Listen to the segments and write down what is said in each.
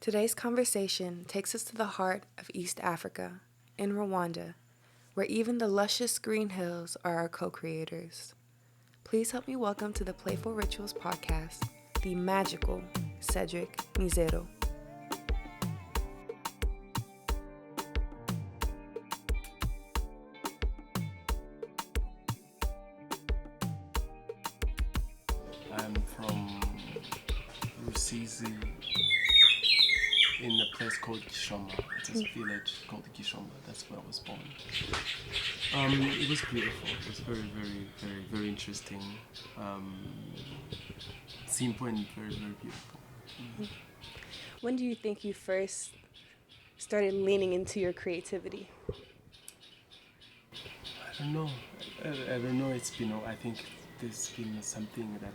Today's conversation takes us to the heart of East Africa, in Rwanda, where even the luscious green hills are our co-creators. Please help me welcome to the Playful Rituals podcast, the magical Cedric Mizero. I'm from Rusizi in a place called Gishoma. It's a village called Gishoma. That's where I was born. It was beautiful. It was very, very, very, very interesting. Simple and very, very beautiful. When do you think you first started leaning into your creativity? I don't know. I don't know. I think there's been something that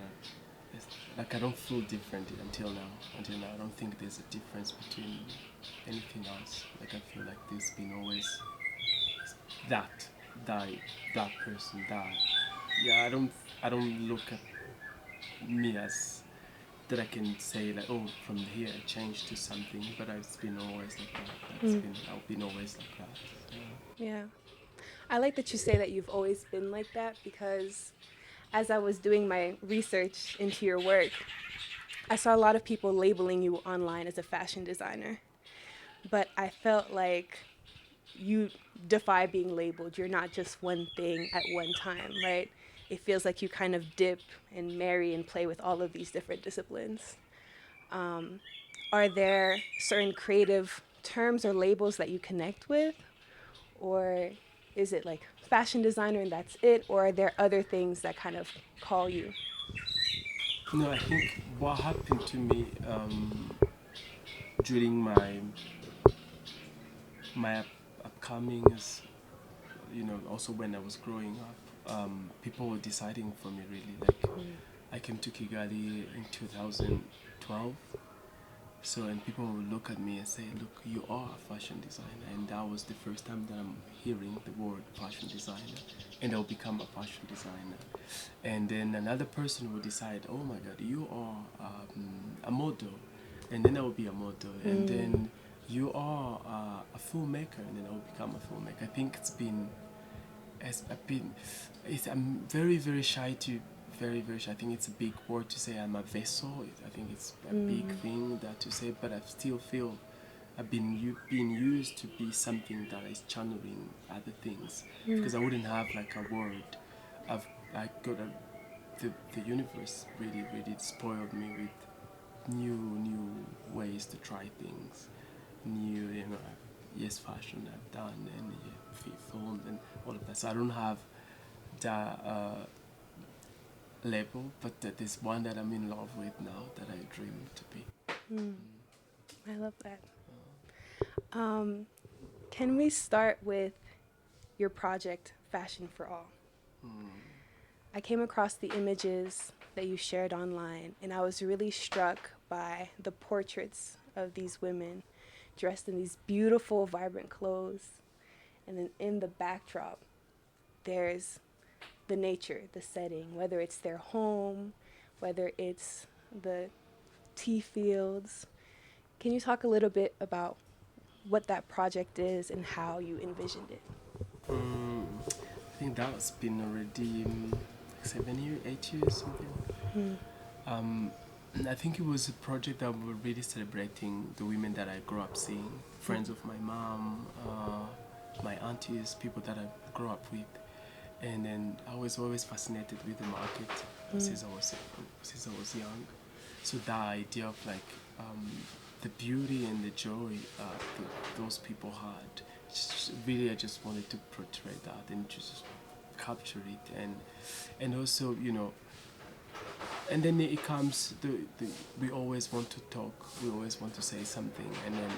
I don't feel different until now. Until now, I don't think there's a difference between anything else. Like I feel like there's been always that person. Yeah. I don't look at me as that I can say like, oh, from here I changed to something. But it's been always like that. I've been always like that. Yeah. I like that you say that you've always been like that, because as I was doing my research into your work, I saw a lot of people labeling you online as a fashion designer. But I felt like you defy being labeled. You're not just one thing at one time, right? It feels like you kind of dip and marry and play with all of these different disciplines. Are there certain creative terms or labels that you connect with? Or is it like fashion designer and that's it? Or are there other things that kind of call you? No, I think what happened to me during my upcoming is, also when I was growing up, people were deciding for me really. Like, I came to Kigali in 2012. So, and people would look at me and say, look, you are a fashion designer. And that was the first time that I'm hearing the word fashion designer. And I'll become a fashion designer. And then another person will decide, oh my God, you are a model. And then I will be a model. And then you are a filmmaker. And then I will become a filmmaker. I think I'm very, very shy to very, very shy. I think it's a big word to say I'm a vessel. I think it's a big thing that to say, but I still feel I've been being used to be something that is channeling other things, because I wouldn't have like a word. I got the universe really, really spoiled me with new ways to try things, yes, fashion I've done, and film and all of that. So I don't have that label, but there's one that I'm in love with now that I dream to be. I love that. Can we start with your project, Fashion for All? I came across the images that you shared online, and I was really struck by the portraits of these women dressed in these beautiful, vibrant clothes. And then in the backdrop, there's the nature, the setting, whether it's their home, whether it's the tea fields. Can you talk a little bit about what that project is and how you envisioned it? I think that's been already 7 years, 8 years, something. I think it was a project that we're really celebrating the women that I grew up seeing, friends of my mom, my aunties, people that I grew up with. And then I was always fascinated with the market since I was young. So that idea of like the beauty and the joy those people had, really I just wanted to portray that and just capture it, and also and then it comes we always want to talk, we always want to say something, and then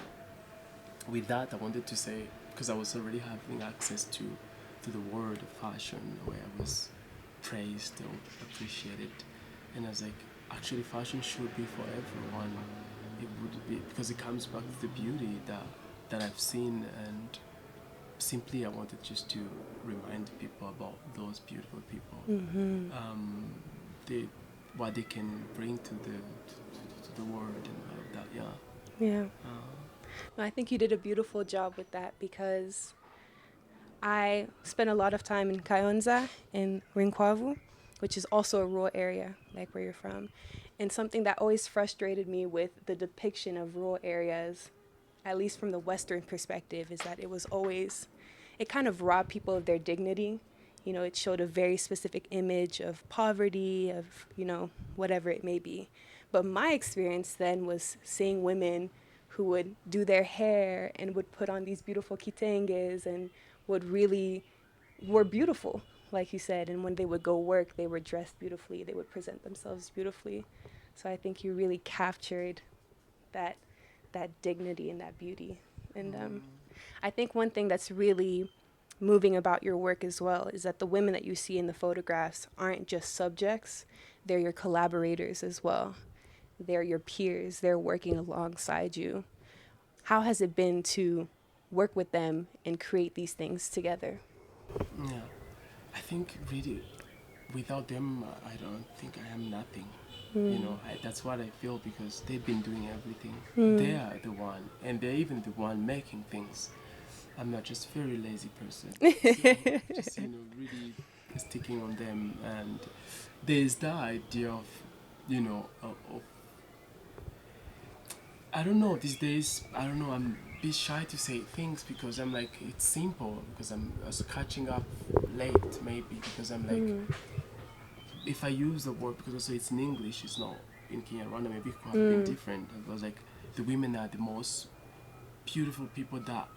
with that I wanted to say, because I was already having access to the world of fashion where I was praised or appreciated, and I was like, actually fashion should be for everyone. It would be, because it comes back to the beauty that I've seen, and simply I wanted just to remind people about those beautiful people, what they can bring to the world and all of that. Yeah. No, I think you did a beautiful job with that because I spent a lot of time in Kayonza in Rinkwavu, which is also a rural area, like where you're from. And something that always frustrated me with the depiction of rural areas, at least from the Western perspective, is that it was always, it kind of robbed people of their dignity. You know, it showed a very specific image of poverty, of, you know, whatever it may be. But my experience then was seeing women who would do their hair and would put on these beautiful kitenges and would really were beautiful, like you said. And when they would go work, they were dressed beautifully. They would present themselves beautifully. So I think you really captured that dignity and that beauty. And I think one thing that's really moving about your work as well is that the women that you see in the photographs aren't just subjects; they're your collaborators as well. They're your peers. They're working alongside you. How has it been to work with them and create these things together? Yeah, I think really without them, I don't think I am nothing. You know, that's what I feel because they've been doing everything. They are the one, and they're even the one making things. I'm not just a very lazy person. So just really sticking on them, and there's the idea of of I don't know these days. I don't know. I'm a bit shy to say things because I'm like it's simple because I'm also catching up late maybe because I'm like if I use the word because also it's in English, it's not in Kenya Rwanda. Maybe it could have been different. It was like the women are the most beautiful people that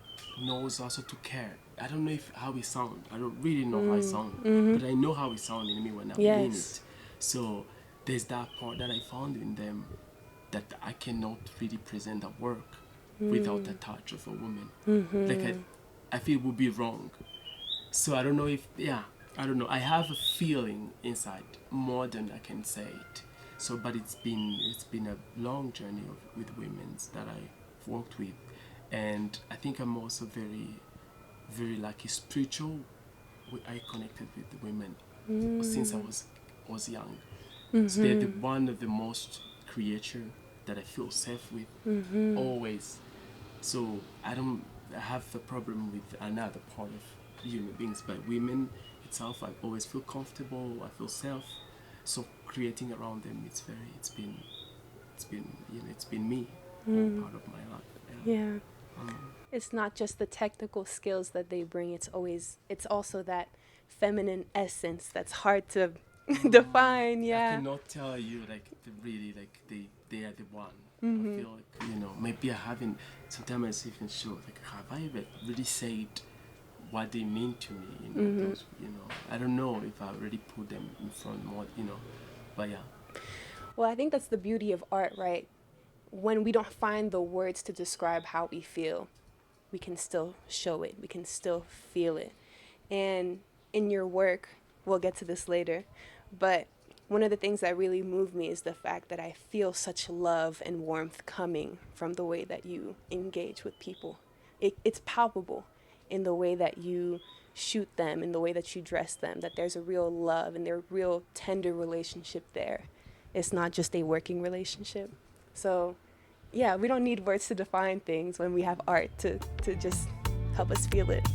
knows also to care. I don't know if how we sound. I don't really know how I sound, but I know how it sound in me when I'm in Yes. it. So there's that part that I found in them that I cannot really present that work without the touch of a woman. Like I feel it would be wrong. So I don't know if I don't know. I have a feeling inside more than I can say it. So, but it's been a long journey with women that I've worked with, and I think I'm also very lucky spiritual. I connected with the women since I was young. So they're one of the most creature that I feel safe with always. So I don't have a problem with another part of human beings, but women itself, I always feel comfortable. I feel safe. So creating around them, it's been me, part of my life. Yeah. Yeah. It's not just the technical skills that they bring, it's also that feminine essence that's hard to define. I Yeah. cannot tell you like they are the one. I feel like maybe I haven't. Sometimes I even sure like have I ever really said what they mean to me? Those I don't know if I already put them in front more. But yeah. Well, I think that's the beauty of art, right? When we don't find the words to describe how we feel, we can still show it, we can still feel it. And in your work, we'll get to this later, but one of the things that really moved me is the fact that I feel such love and warmth coming from the way that you engage with people. It's palpable in the way that you shoot them, in the way that you dress them, that there's a real love and there's a real tender relationship there. It's not just a working relationship. So yeah, we don't need words to define things when we have art to just help us feel it.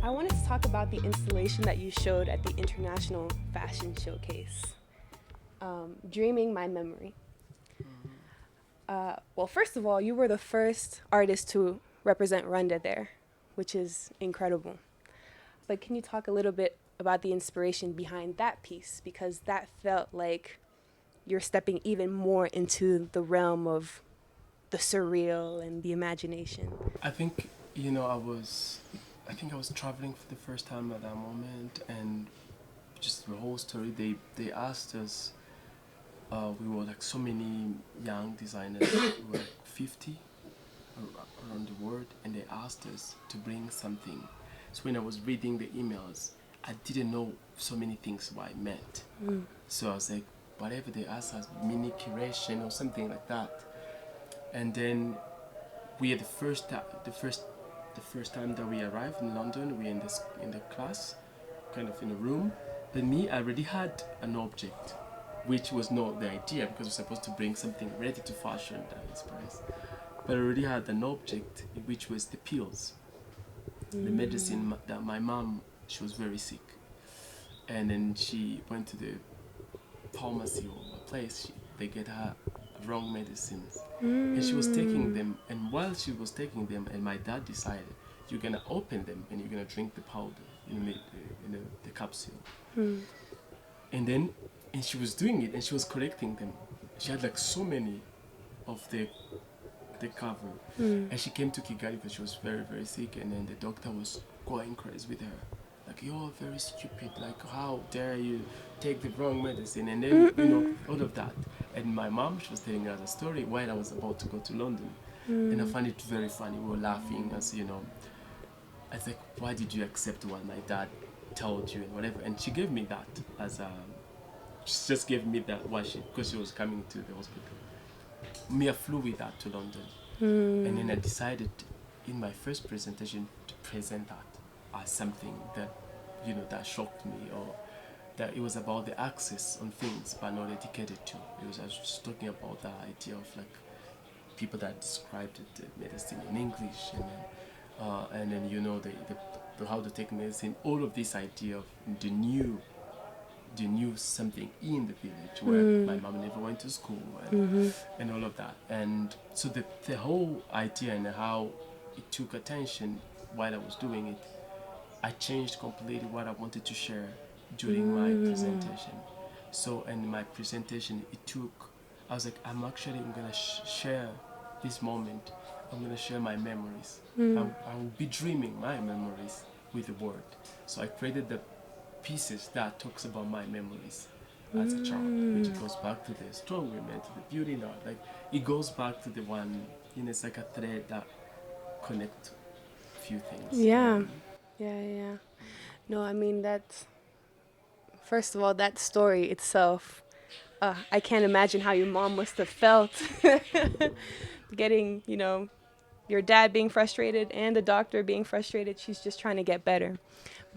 I wanted to talk about the installation that you showed at the International Fashion Showcase, Dreaming My Memory. Well, first of all, you were the first artist to represent Rwanda there, which is incredible. But can you talk a little bit about the inspiration behind that piece? Because that felt like you're stepping even more into the realm of the surreal and the imagination. I think I was traveling for the first time at that moment, and just the whole story. They asked us. We were like so many young designers. We were like 50 around the world, and they asked us to bring something. So when I was reading the emails, I didn't know so many things what I meant. So I was like, whatever they asked us, mini curation or something like that. And then we had the first time that we arrived in London. We were in the class, kind of in a room. But me, I already had an object. which was not the idea because we're supposed to bring something ready to fashion that is price. But I already had an object, which was the pills, the medicine that my mom, she was very sick. And then she went to the pharmacy or a place, they get her wrong medicines. And she was taking them, and while she was taking them, and my dad decided, you're gonna open them and you're gonna drink the powder, the capsule. And then, and she was doing it and she was collecting them. She had like so many of the cover. And she came to Kigali because she was very, very sick. And then the doctor was going crazy with her. Like, you're very stupid. Like, how dare you take the wrong medicine? And then, all of that. And my mom, she was telling us a story while I was about to go to London. And I found it very funny. We were laughing as, I was like, why did you accept what my dad told you and whatever? And she gave me that as a, she just gave me that because she was coming to the hospital. Me, I flew with that to London. And then I decided in my first presentation to present that as something that, that shocked me, or that it was about the access on things but not educated to. I was just talking about the idea of like people that described the medicine in English, and then the how to take medicine, all of this idea of the new something in the village where my mom never went to school, and all of that. And so the whole idea and how it took attention while I was doing it, I changed completely what I wanted to share during my presentation. So, and my presentation, I was like, I'm gonna share this moment. I'm gonna share my memories. I will be dreaming my memories with the word. So I created the pieces that talks about my memories as a child, which goes back to the strong women, to the beauty in art. Like, it goes back to the one, it's like a thread that connect few things. Yeah. Yeah. No, I mean, that's, first of all, that story itself, I can't imagine how your mom must have felt getting, your dad being frustrated and the doctor being frustrated. She's just trying to get better.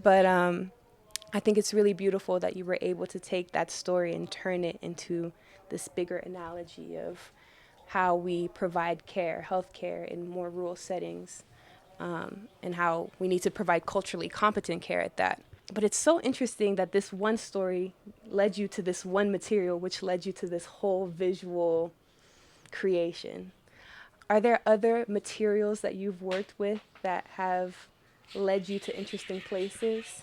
But I think it's really beautiful that you were able to take that story and turn it into this bigger analogy of how we provide care, healthcare in more rural settings, and how we need to provide culturally competent care at that. But it's so interesting that this one story led you to this one material, which led you to this whole visual creation. Are there other materials that you've worked with that have led you to interesting places?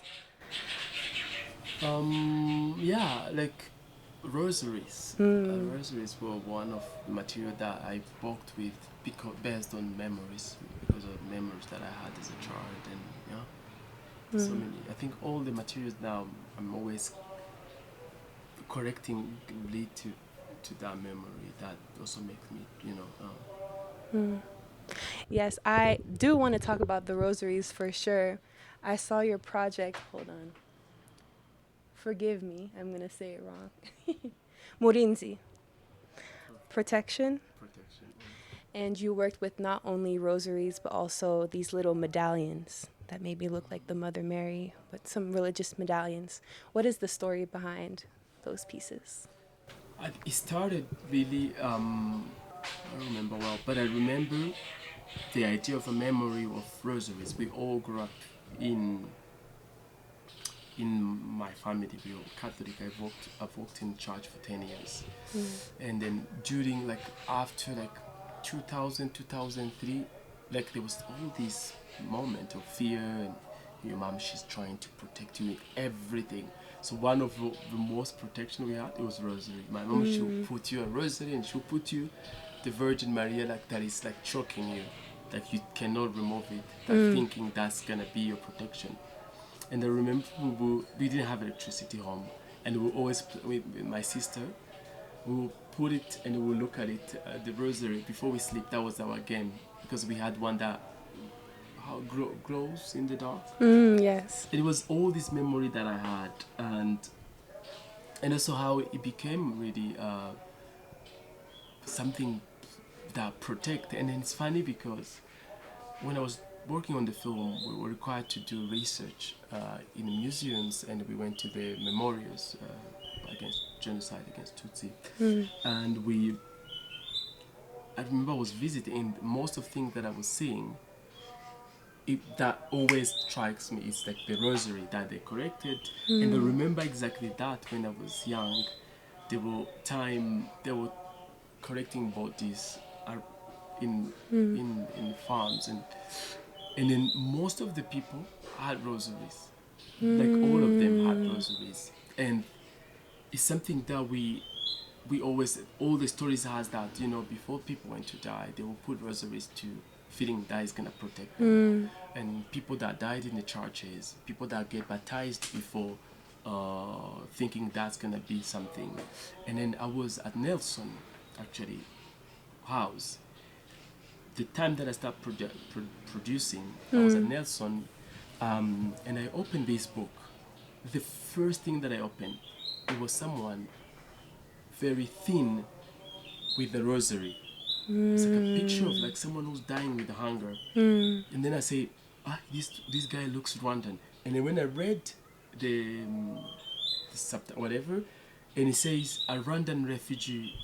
Yeah, like rosaries. Rosaries were one of the material that I worked with based on memories, because of memories that I had as a child, and so many. I think all the materials now I'm always correcting lead to that memory that also makes me, Yes, I do want to talk about the rosaries for sure. I saw your project. Hold on. Forgive me, I'm going to say it wrong. Murinzi, protection. protection. And you worked with not only rosaries, but also these little medallions that maybe look like the Mother Mary, but some religious medallions. What is the story behind those pieces? It started really, I don't remember well, but I remember the idea of a memory of rosaries. We all grew up in my family. We were Catholic. I've worked in church for 10 years. And then during, like, after like 2000, 2003, like, there was all this moment of fear, and your mom, she's trying to protect you with everything. So one of the most protection we had, it was rosary. My mom, she'll put you a rosary, and she'll put you the Virgin Maria, like, that is like choking you, like you cannot remove it, that thinking that's gonna be your protection. And I remember we didn't have electricity home, and we always with my sister, we will put it and we will look at it, the rosary, before we sleep. That was our game, because we had one that glows in the dark. Yes. It was all this memory that I had, and also how it became really something that protect. And then it's funny because when I was working on the film, we were required to do research in museums, and we went to the memorials against genocide against Tutsi. Mm. And I remember I was visiting, and most of the things that I was seeing, that always strikes me is like the rosary that they corrected. And I Mm. remember exactly that when I was young. They were correcting bodies in Mm. in farms, and then most of the people had rosaries, like all of them had Mm. rosaries. And it's something that we always, all the stories has that, you know, before people went to die, they will put rosaries to feeling that is gonna protect them. Mm. And people that died in the churches, people that get baptized before, thinking that's gonna be something. And then I was at Nelson, actually, house. The time that I started producing, I was at Mm. Nelson, and I opened this book. The first thing that I opened, it was someone very thin with a rosary. It's like a picture of Mm. like someone who's dying with hunger. Mm. And then I say, this guy looks Rwandan. And then when I read the subtitle, whatever, and it says a Rwandan refugee,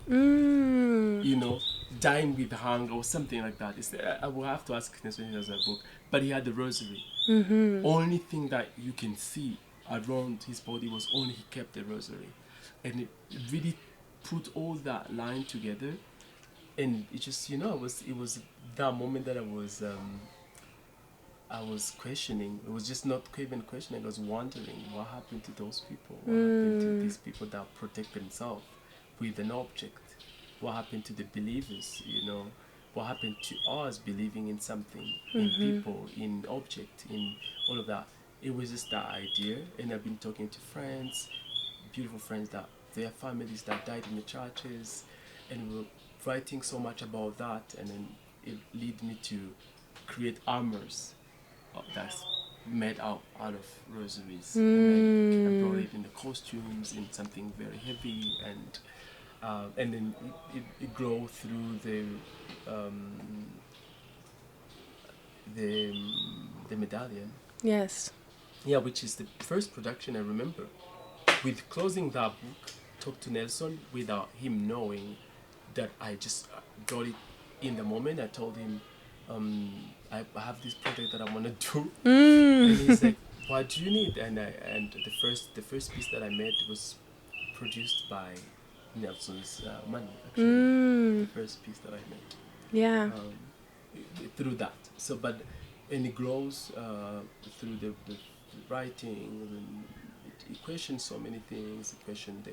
Mm. you know, dying with hunger or something like that. I will have to ask Kines when he has a book. But he had the rosary. Mm-hmm. Only thing that you can see around his body was only he kept the rosary. And it really put all that line together. And it just, you know, it was that moment that I was questioning. It was just not even questioning. I was wondering what happened to those people. What happened to Mm. these people that protect themselves with an object? What happened to the believers? You know, what happened to us believing in something, in Mm-hmm. people, in object, in all of that? It was just that idea, and I've been talking to friends, beautiful friends that their families that died in the churches, and we were writing so much about that, and then it led me to create armors that's made out of rosaries, and I brought Mm. it in the costumes in something very heavy, and then it grow through the medallion. Yes. Yeah, which is the first production I remember. With closing that book, talk to Nelson without him knowing that I just got it in the moment. I told him, I have this project that I want to do, and he's Mm. like, "What do you need?" And the first piece that I made was produced by Nelson's money. Actually, the Mm. first piece that I made, Yeah. um, through that. So, but and it grows through the writing. And it questions so many things. It questions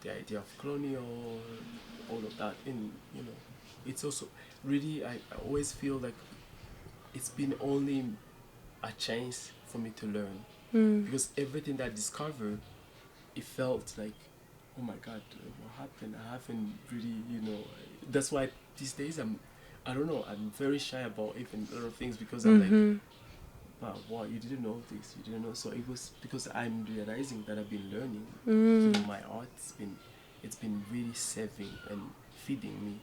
the idea of colonial, all of that. And you know, it's also really, I always feel like it's been only a chance for me to learn, Mm. because everything that I discovered, it felt like, oh my god, what happened? I haven't really, you know. That's why these days I don't know, I'm very shy about even a lot of things, because I'm like, Mm-hmm. wow, you didn't know this, you didn't know. So it was because I'm realizing that I've been learning through Mm. my art. It's been really saving and feeding me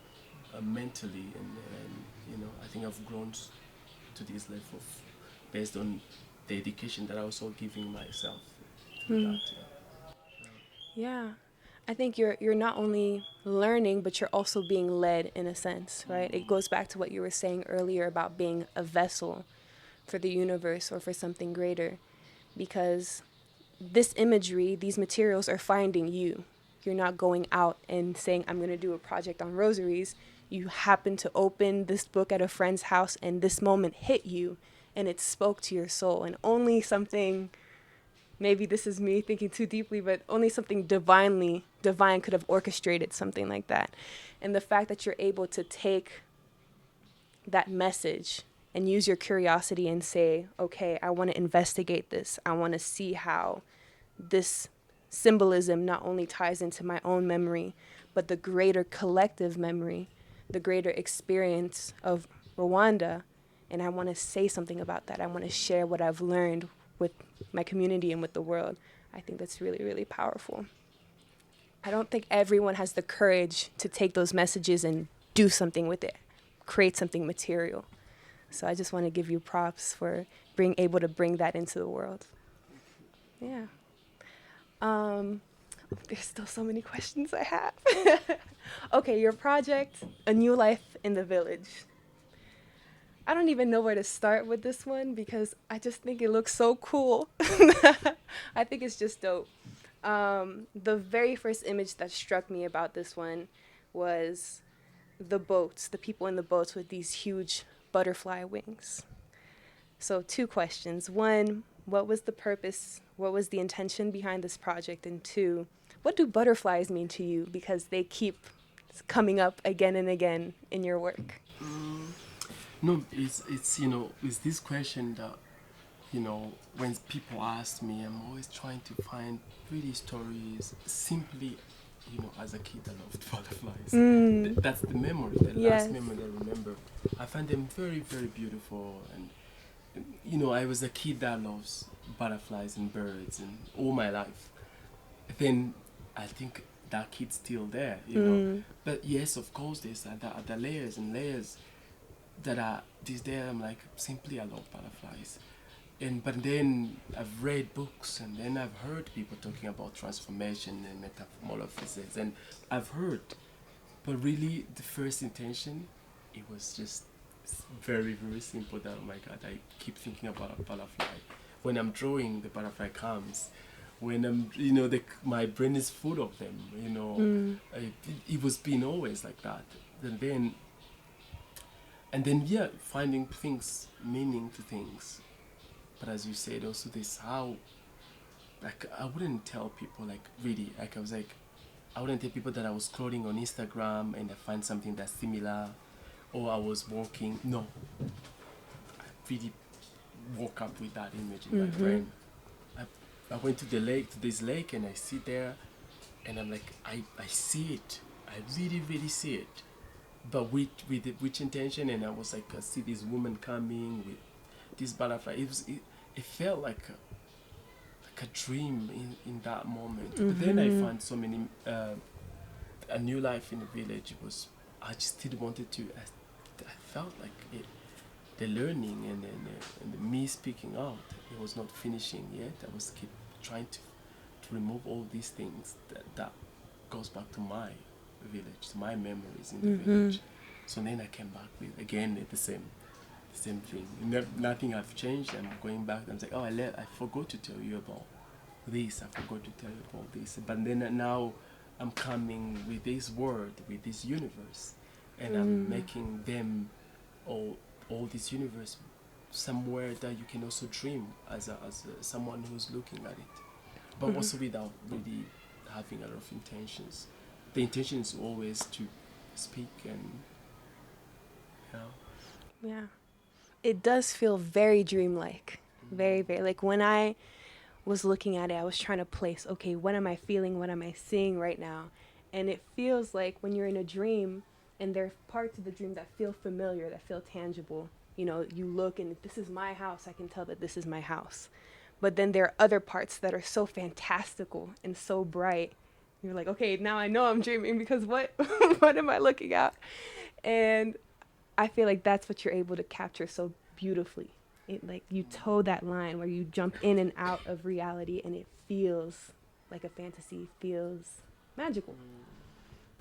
mentally, and you know, I think I've grown to this level based on the education that I was also giving myself through Mm. that. Yeah. Yeah. I think you're not only learning, but you're also being led in a sense, right? It goes back to what you were saying earlier about being a vessel for the universe or for something greater, because this imagery, these materials are finding you. You're not going out and saying, I'm going to do a project on rosaries. You happen to open this book at a friend's house and this moment hit you and it spoke to your soul. And only something, maybe this is me thinking too deeply, but only something divine could have orchestrated something like that. And the fact that you're able to take that message and use your curiosity and say, okay, I want to investigate this. I want to see how this symbolism not only ties into my own memory, but the greater collective memory, the greater experience of Rwanda. And I want to say something about that. I want to share what I've learned with my community and with the world. I think that's really, really powerful. I don't think everyone has the courage to take those messages and do something with it, create something material. So I just want to give you props for being able to bring that into the world. Yeah. Um, There's still so many questions I have. Okay, your project, A New Life in the Village. I don't even know where to start with this one because I just think it looks so cool. I think it's just dope. The very first image that struck me about this one was the boats, the people in the boats with these huge butterfly wings. So, two questions. One, what was the purpose? What was the intention behind this project? And two, what do butterflies mean to you? Because they keep coming up again and again in your work. Mm, no, it's it's this question that when people ask me, I'm always trying to find pretty stories. Simply, as a kid, I loved butterflies. Mm, That's the memory, the last yes. memory that I remember. I find them very, very beautiful, and I was a kid that loves butterflies and birds, and all my life. Then I think that kid's still there. Mm, But yes, of course, there's other layers and layers that are this there. I'm like, simply I love butterflies. But then I've read books, and then I've heard people talking about transformation and metamorphosis, and I've heard, but really the first intention, it was just very, very simple. That, oh my God, I keep thinking about a butterfly. When I'm drawing, the butterfly comes. When I'm, my brain is full of them. mm, It was been always like that. And then yeah, finding things, meaning to things. But as you said, also this how, like, I wouldn't tell people, like, really, like, I wouldn't tell people that I was scrolling on Instagram and I find something that's similar, or I was walking. No, I really woke up with that image in my mm-hmm. brain. I went to this lake, and I sit there, and I'm like, I see it. I really, really see it. But with which intention? And I was like, I see this woman coming with this butterfly. It felt like a dream in that moment. But then I Mm-hmm. found so many a new life in the village. I just still wanted to. I felt like the learning and me speaking out. It was not finishing yet. I was keep trying to remove all these things that goes back to my village, to my memories in the Mm-hmm. village. So then I came back with again the same thing. Nothing have changed. I'm going back. I'm like, oh, I forgot to tell you about this. I forgot to tell you about this. But then now I'm coming with this world, with this universe, and I'm Mm, making them all this universe somewhere that you can also dream as someone who's looking at it, but mm-hmm. also without really having a lot of intentions. The intention is always to speak and you know. Yeah. It does feel very dreamlike. Very, very. Like when I was looking at it, I was trying to place, okay, what am I feeling? What am I seeing right now? And it feels like when you're in a dream and there are parts of the dream that feel familiar, that feel tangible. You look and this is my house. I can tell that this is my house. But then there are other parts that are so fantastical and so bright. You're like, okay, now I know I'm dreaming because what what am I looking at? And I feel like that's what you're able to capture so beautifully. It like you toe that line where you jump in and out of reality and it feels like a fantasy, feels magical.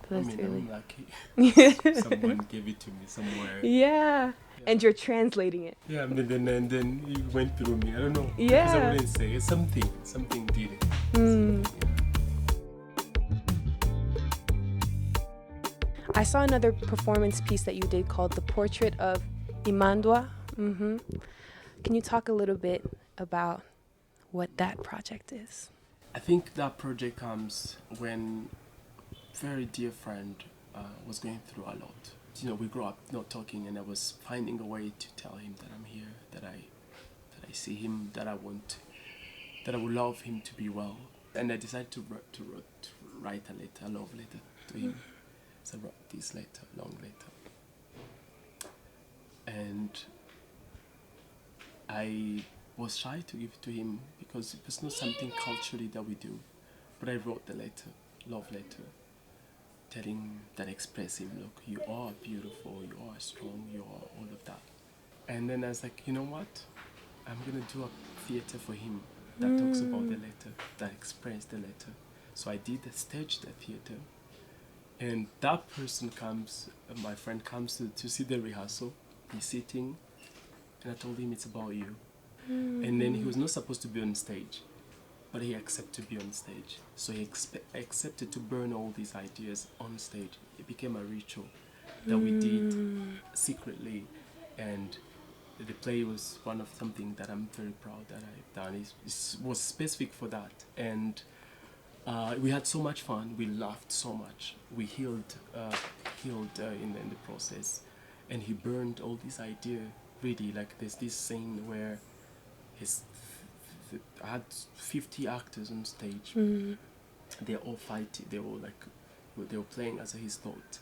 So I that's mean, I'm really lucky. Someone gave it to me somewhere. yeah. Yeah. And you're translating it. Yeah, and then it went through me. I don't know because I Yeah. wouldn't say it. Something did it. Mm. Something, yeah. I saw another performance piece that you did called The Portrait of Imandwa. Mm-hmm. Can you talk a little bit about what that project is? I think that project comes when very dear friend was going through a lot. We grew up not talking, and I was finding a way to tell him that I'm here, that I see him, that I would love him to be well. And I decided to write a letter, a love letter to him. So I wrote this letter, long letter, and I was shy to give it to him because it was not something culturally that we do. But I wrote the letter, love letter, telling that express him, look, you are beautiful, you are strong, you are all of that. And then I was like, you know what? I'm gonna do a theater for him that talks about the Mm. letter, that express the letter. So I did stage the theater, and that person comes, my friend comes to see the rehearsal. He's sitting, and I told him it's about you. And then he was not supposed to be on stage, but he accepted to be on stage. So he accepted to burn all these ideas on stage. It became a ritual that we did secretly, and the play was one of something that I'm very proud that I've done. It was specific for that, and we had so much fun. We laughed so much. We healed in the process, and he burned all these ideas. Really, like there's this scene where his I had 50 actors on stage. They're all fighting. They were playing as his thought.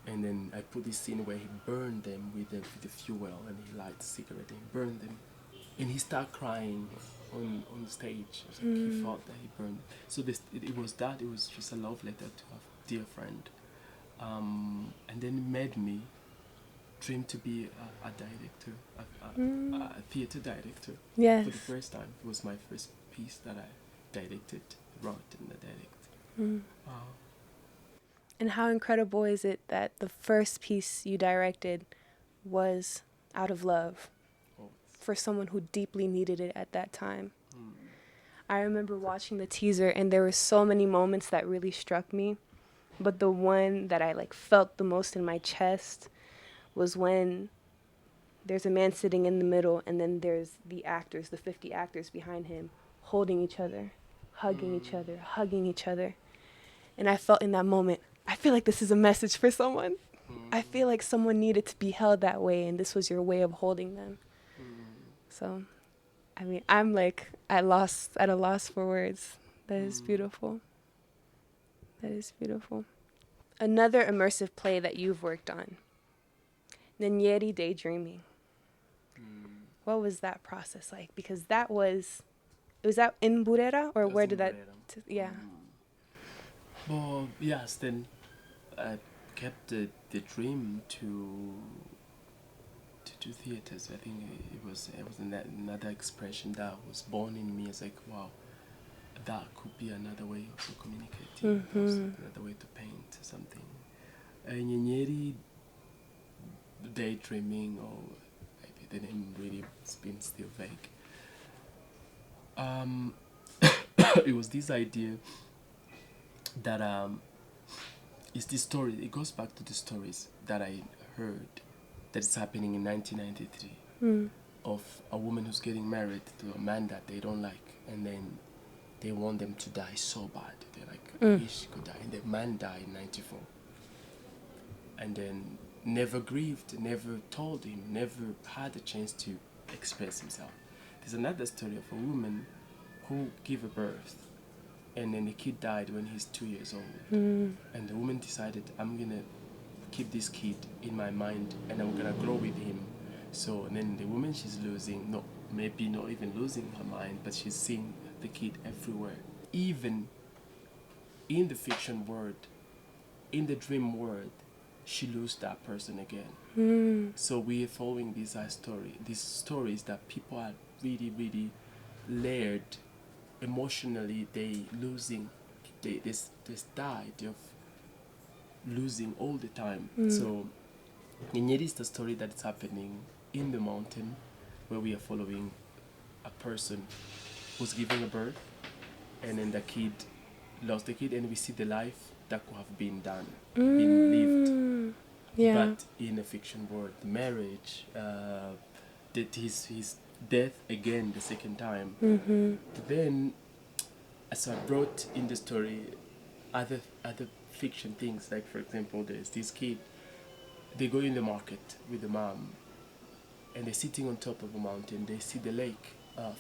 And then I put this scene where he burned them with the fuel, and he lighted a cigarette and he burned them. And he started crying on stage. Like he felt that he burned. So it was just a love letter to a dear friend. And then it made me dream to be a director, a theater director. Yes. For the first time. It was my first piece that I directed, wrote, and directed. And how incredible is it that the first piece you directed was out of love for someone who deeply needed it at that time? I remember watching the teaser, and there were so many moments that really struck me. But the one that I felt the most in my chest was when there's a man sitting in the middle, and then there's the actors, the 50 actors behind him, holding each other, hugging each other, hugging each other. And I felt in that moment, I feel like this is a message for someone. I feel like someone needed to be held that way, and this was your way of holding them. So, I mean, I'm at a loss for words. That is beautiful. That is beautiful. Another immersive play that you've worked on, Nanyeri Daydreaming. What was that process like? Because was that in Burera, or where did that? Yeah. Well, yes. Then I kept the dream to do theaters. I think it was another expression that was born in me. It's like, wow, that could be another way of communicating, another way to paint something. Nyenyeri Daydreaming, or maybe the name really has been still vague. It was this idea that is this story. It goes back to the stories that I heard that is happening in 1993 of a woman who's getting married to a man that they don't like, and then they want them to die so bad. They're like, I wish she could die. And the man died in 94. And then never grieved, never told him, never had a chance to express himself. There's another story of a woman who gave a birth, and then the kid died when he's 2 years old. And the woman decided, I'm going to keep this kid in my mind, and I'm going to grow with him. So and then the woman, she's losing, maybe not even losing her mind, but she's seeing the kid everywhere. Even in the fiction world, in the dream world, she loses that person again. So we are following these stories that people are really, really layered emotionally. They died of losing all the time. So Nyeri is the story that is happening in the mountain, where we are following a person who's giving a birth, and then the kid lost the kid, and we see the life that could have been done, been lived. Yeah. But in a fiction world, marriage, that his death again the second time. Then, so I brought in the story other fiction things, like for example, there's this kid. They go in the market with the mom, and they're sitting on top of a mountain. They see the lake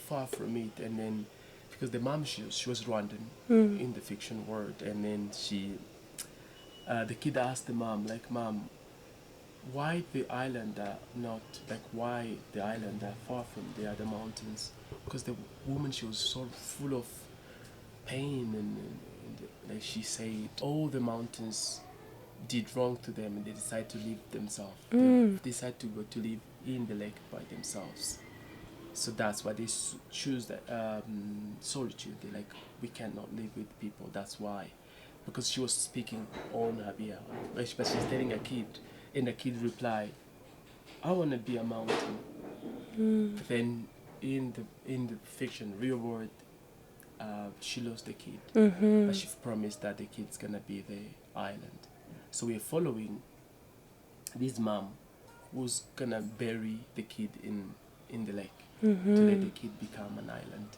far from it, and then because the mom she was Rwandan in the fiction world, and then the kid asked the mom, like, Mom, why the island are not, like, why the island are far from the other mountains? Because the woman, she was so full of pain, and like she said, all the mountains did wrong to them, and they decided to leave themselves. They decided to go to live in the lake by themselves. So that's why they choose that solitude. They like, we cannot live with people. That's why, because she was speaking on her behalf, but she's telling a kid, and the kid replied, "I want to be a mountain." But then in the fiction, real world, she lost the kid, but she promised that the kid's gonna be the island. So we're following this mom who's gonna bury the kid in the lake to let the kid become an island.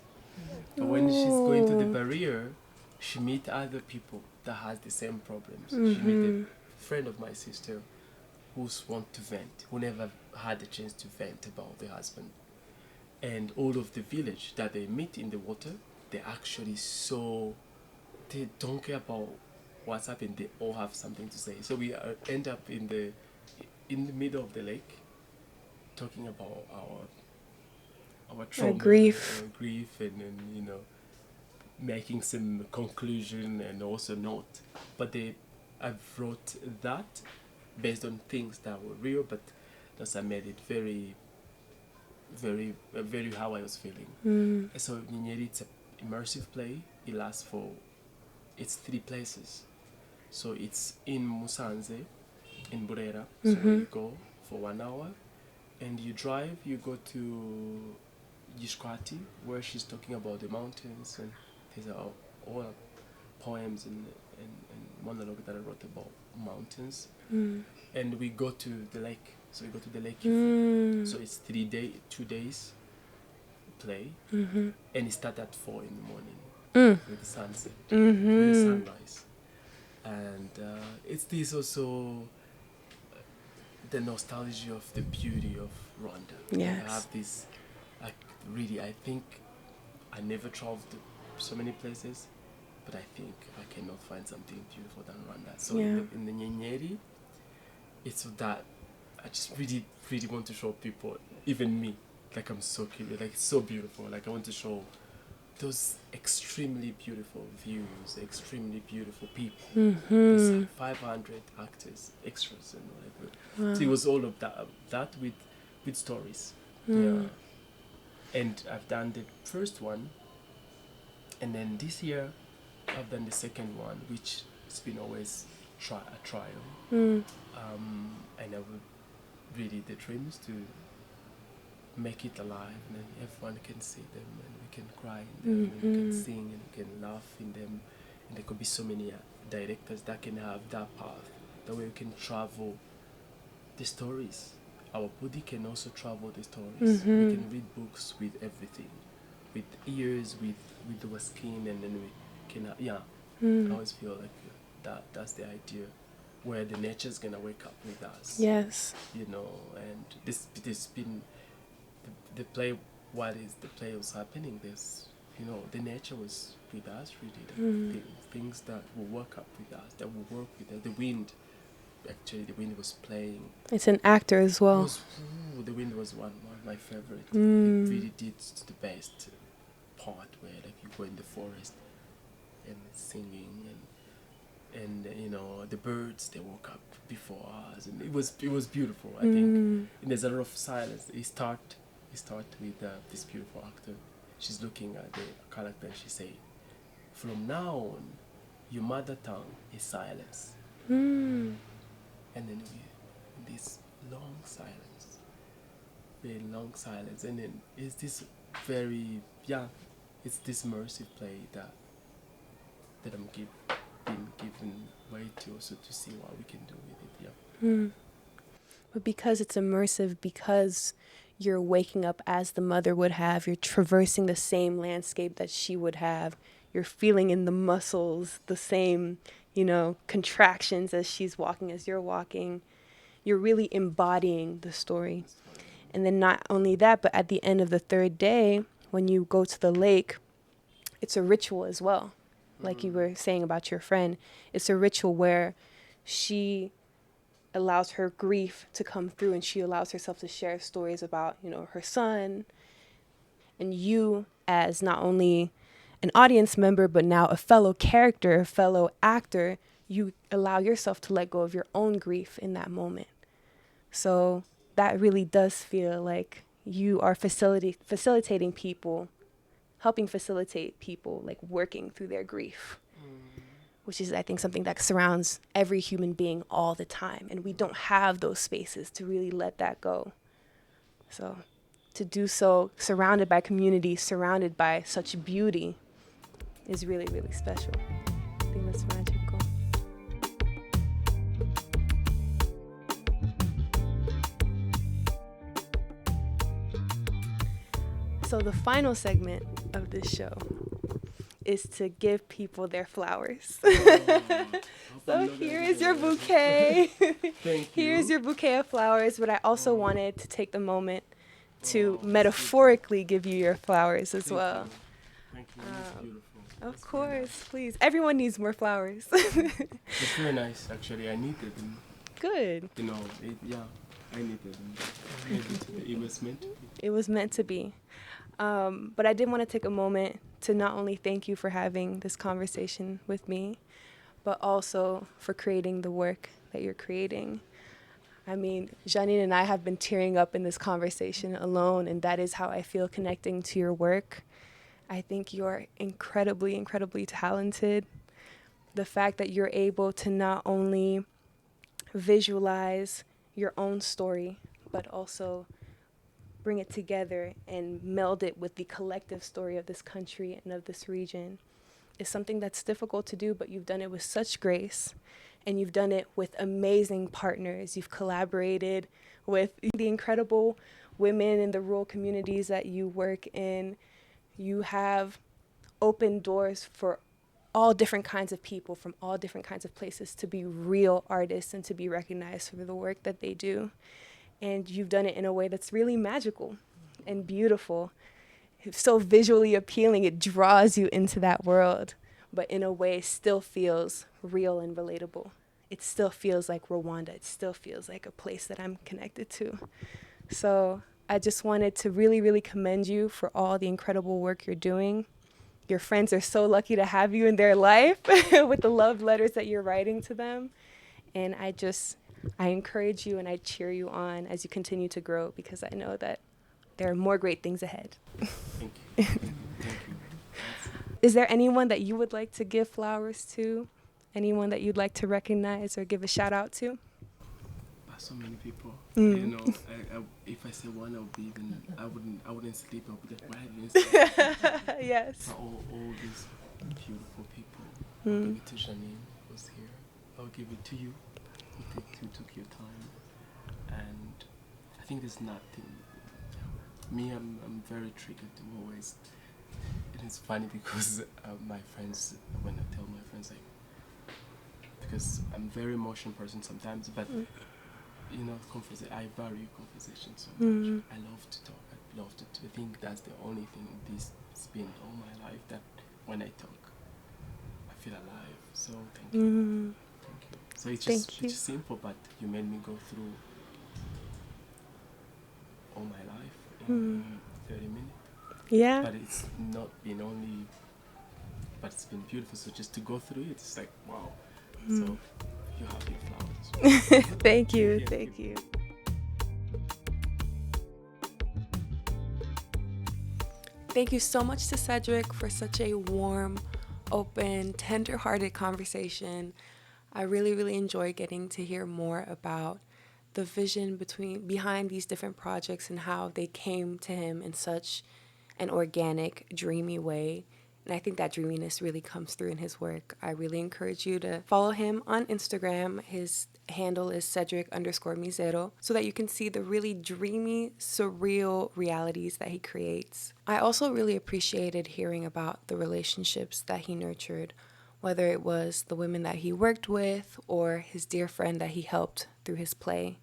But when she's going to the barrier, she meet other people that has the same problems. She meet a friend of my sister who's want to vent, who never had the chance to vent about the husband. And all of the village that they meet in the water, they actually they don't care about what's happened. They all have something to say. So we end up in the middle of the lake, talking about our trauma, our grief, and making some conclusion and also note. But I wrote that based on things that were real, but thus I made it very, very how I was feeling. So Nyeri, it's an immersive play. It's 3 places. So it's in Musanze, in Burera. So you go for 1 hour, and you drive. You go to Gishkwati, where she's talking about the mountains, and these are all poems and monologue that I wrote about mountains. And we go to the lake. So we go to the lake. So it's 2 days play, and it starts at 4 in the morning with the sunset, with the sunrise, and it's this also the nostalgia of the beauty of Rwanda. Yes. I have this, really, I think I never traveled to so many places, but I think I cannot find something beautiful than Rwanda. So in the Nyenyeri, it's that I just really, really want to show people, even me, like I'm so curious, like it's so beautiful. Like I want to show those extremely beautiful views, extremely beautiful people. There's 500 actors, extras, and whatever. So it was all of that with stories. Yeah. And I've done the first one, and then this year I've done the second one, which has been always a trial. And I would really, the dream is to make it alive, and then everyone can see them, and we can cry in them, and we can sing, and we can laugh in them, and there could be so many directors that can have that path, that way we can travel the stories. Our body can also travel the stories. We can read books with everything, with ears, with our skin, and then we can I always feel like that's the idea, where the nature's gonna wake up with us. Yes. And this been the play. While the play was happening, the nature was with us, really. Things that will work up with us, that will work with us. The wind, actually, the wind was playing. It's an actor as well. The wind was one of my favorite. It really did the best part, where like you go in the forest and singing, and the birds, they woke up before us, and it was beautiful. I think, and there's a lot of silence. It start with this beautiful actor. She's looking at the character, and she say, "From now on, your mother tongue is silence." And then this long silence, very long silence, and then it's this very it's this immersive play that I'm being given way to also to see what we can do with it. But because it's immersive, because you're waking up as the mother would have, you're traversing the same landscape that she would have, you're feeling in the muscles the same, contractions as she's walking, as you're walking. You're really embodying the story. And then not only that, but at the end of the 3rd day, when you go to the lake, it's a ritual as well. Like you were saying about your friend, it's a ritual where she allows her grief to come through, and she allows herself to share stories about, her son. And you, as not only an audience member, but now a fellow character, a fellow actor, you allow yourself to let go of your own grief in that moment. So that really does feel like, you are facilitating people, helping facilitate people like working through their grief, which is, I think, something that surrounds every human being all the time. And we don't have those spaces to really let that go. So to do so, surrounded by community, surrounded by such beauty, is really, really special. I think that's magical. So the final segment of this show is to give people their flowers. So here is your bouquet. Thank Here's you. your bouquet of flowers, but I also wanted to take the moment to metaphorically give you your flowers as well. Thank you. That's beautiful. Of That's very course, nice. please. Everyone needs more flowers. It's very nice, actually. I needed them. Good. You know, I needed them. Maybe it was meant to be. It was meant to be. But I did want to take a moment to not only thank you for having this conversation with me, but also for creating the work that you're creating. I mean, Janine and I have been tearing up in this conversation alone, and that is how I feel connecting to your work. I think you're incredibly, incredibly talented. The fact that you're able to not only visualize your own story, but also bring it together and meld it with the collective story of this country and of this region is something that's difficult to do, but you've done it with such grace, and you've done it with amazing partners. You've collaborated with the incredible women in the rural communities that you work in. You have opened doors for all different kinds of people from all different kinds of places to be real artists and to be recognized for the work that they do. And you've done it in a way that's really magical and beautiful. It's so visually appealing, it draws you into that world, but in a way still feels real and relatable. It still feels like Rwanda. It still feels like a place that I'm connected to. So I just wanted to really, really commend you for all the incredible work you're doing. Your friends are so lucky to have you in their life with the love letters that you're writing to them. And I encourage you and I cheer you on as you continue to grow, because I know that there are more great things ahead. Thank you. Thank you. Is there anyone that you would like to give flowers to? Anyone that you'd like to recognize or give a shout out to? So many people. Mm. You know, if I say one, I wouldn't sleep. I would just write Yes. all these beautiful people. I'll give it to Janine, who's here. I'll give it to you, who took your time. And I think there's nothing. Me, I'm very triggered to always. It is funny because my friends, when I tell my friends, like, because I'm a very emotional person sometimes, but you know, I value conversation so much. I love to talk. I love to. I think that's the only thing this has been all my life, that when I talk, I feel alive. So thank you. Thank you. So it's just simple, but you made me go through all my life in 30 minutes. Yeah. But it's not been only, but it's been beautiful. So just to go through it, it's like, wow. So you have your flowers. Thank you. Thank you. Thank you so much to Cedric for such a warm, open, tender-hearted conversation. I really, really enjoyed getting to hear more about the vision behind these different projects and how they came to him in such an organic, dreamy way. And I think that dreaminess really comes through in his work. I really encourage you to follow him on Instagram. His handle is Cedric_Mizero, so that you can see the really dreamy, surreal realities that he creates. I also really appreciated hearing about the relationships that he nurtured, whether it was the women that he worked with or his dear friend that he helped through his play.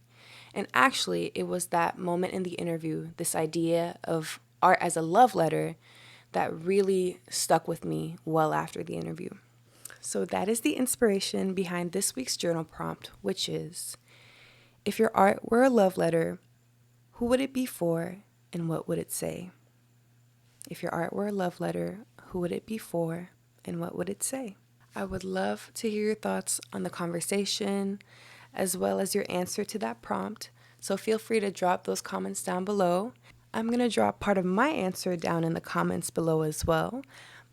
And actually, it was that moment in the interview, this idea of art as a love letter, that really stuck with me well after the interview. So that is the inspiration behind this week's journal prompt, which is, if your art were a love letter, who would it be for and what would it say? If your art were a love letter, who would it be for and what would it say? I would love to hear your thoughts on the conversation, as well as your answer to that prompt. So feel free to drop those comments down below. I'm going to drop part of my answer down in the comments below as well.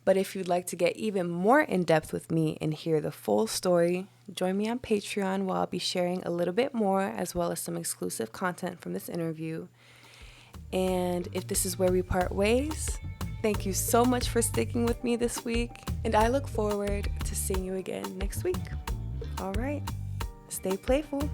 But if you'd like to get even more in depth with me and hear the full story, join me on Patreon where I'll be sharing a little bit more as well as some exclusive content from this interview. And if this is where we part ways, thank you so much for sticking with me this week. And I look forward to seeing you again next week. All right, stay playful.